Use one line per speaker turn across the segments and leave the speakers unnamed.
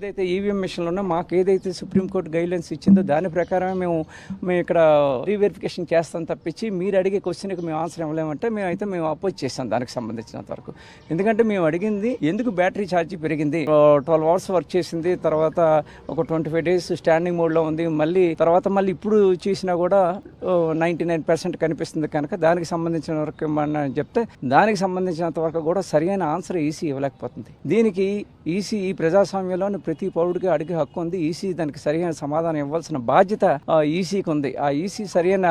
ఏదైతే ఈవీఎం మిషన్లోనో మాకు ఏదైతే సుప్రీంకోర్టు గైడ్లైన్స్ ఇచ్చిందో దాని ప్రకారమే మేము ఇక్కడ రీవెరిఫికేషన్ చేస్తాం తప్పించి మీరు అడిగే క్వశ్చన్కి మేము ఆన్సర్ ఇవ్వలేమంటే మేము అపోజ్ చేస్తాం దానికి సంబంధించినంత వరకు. ఎందుకంటే మేము అడిగింది ఎందుకు బ్యాటరీ ఛార్జీ పెరిగింది, 12 అవర్స్ వర్క్ చేసింది, తర్వాత ఒక 25 days స్టాండింగ్ మోడ్లో ఉంది, మళ్ళీ ఇప్పుడు చేసినా కూడా 99% కనిపిస్తుంది కనుక దానికి సంబంధించిన వరకు మనం చెప్తే దానికి సంబంధించినంత వరకు కూడా సరైన ఆన్సర్ ఈసీ ఇవ్వలేకపోతుంది. దీనికి ఈసీ ఈ ప్రజాస్వామ్యంలోని ప్రతి పౌరుడికి అడిగే హక్కు ఉంది. ఈసీ దానికి సరైన సమాధానం ఇవ్వాల్సిన బాధ్యత ఈసీకి ఉంది. ఆ ఈసీ సరైన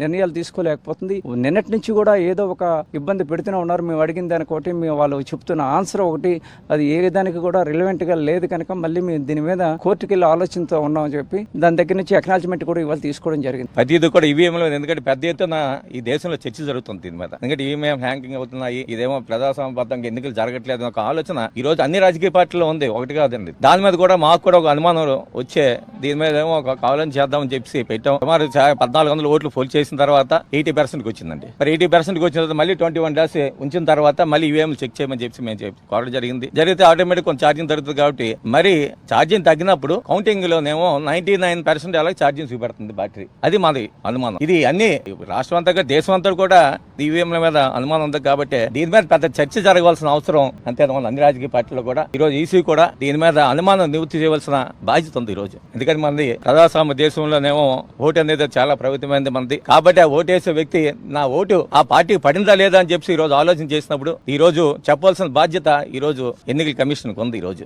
నిర్ణయాలు తీసుకోలేకపోతుంది. నిన్నటి నుంచి కూడా ఏదో ఒక ఇబ్బంది పెడుతూనే ఉన్నారు. మేము అడిగిన దానికి ఒకటి, వాళ్ళు చెప్తున్న ఆన్సర్ ఒకటి, అది ఏ దానికి కూడా రిలవెంట్ గా లేదు కనుక మళ్ళీ మేము దీని మీద కోర్టుకి వెళ్ళి ఆలోచనతో ఉన్నామని చెప్పి దాని దగ్గర నుంచి అక్నాలజ్మెంట్ కూడా ఇవాళ తీసుకోవడం జరిగింది.
ప్రతిది కూడా ఈవీఎంలో, ఎందుకంటే పెద్ద ఎత్తున ఈ దేశంలో చర్చ జరుగుతుంది దీని మీద. ఎందుకంటే ఈవీఎం హ్యాంకింగ్ అవుతున్నాయి, ఇదేమో ప్రజాస్వామ్యబద్ధంగా ఎన్నికలు జరగట్లేదు ఒక ఆలోచన ఈ రోజు అన్ని రాజకీయ పార్టీలో ఉంది, ఒకటి కాదండి. దాని మీద కూడా మాకు కూడా ఒక అనుమానం వచ్చే దీని మీద ఏమో ఒక కావాలని చేద్దామని చెప్పి పెట్టాం. సుమారు 1400 ఓట్లు పోల్ చేసిన తర్వాత 80% వచ్చిందండి. మరి 80% వచ్చిన తర్వాత మళ్ళీ 21 days ఉంచిన తర్వాత మళ్ళీ ఈవీఎం చెక్ చేయమని చెప్పి మేము కోరడం జరిగితే ఆటోమేటిక్ కొంచెం ఛార్జింగ్ తగ్గుతుంది కాబట్టి మరి ఛార్జింగ్ తగ్గినప్పుడు కౌంటింగ్ లోనేమో 99% అలా ఛార్జింగ్ చూపెడుతుంది బ్యాటరీ. అది మాది అనుమానం. ఇది అన్ని రాష్ట్రం అంతా దేశం అంతా కూడా ఈవీఎంల మీద అనుమానం ఉంది కాబట్టి దీని మీద పెద్ద చర్చ జరగవలసిన అవసరం అంతే అన్ని రాజకీయ పార్టీలో కూడా. ఈ రోజు ఈసీ కూడా దీని మీద అనుమానం నివృత్తి చేయవలసిన బాధ్యత ఉంది ఈ రోజు. ఎందుకంటే మనది ప్రజాస్వామ్య దేశంలోనేమో ఓటు అనేది చాలా ప్రభుత్వమైనది మనది కాబట్టి ఆ ఓటు వేసే వ్యక్తి నా ఓటు ఆ పార్టీకి పడిందా లేదా అని చెప్పి ఈ రోజు ఆలోచన చేసినప్పుడు ఈ రోజు చెప్పవలసిన బాధ్యత ఈ రోజు ఎన్నికల కమిషన్ ఉంది ఈ రోజు.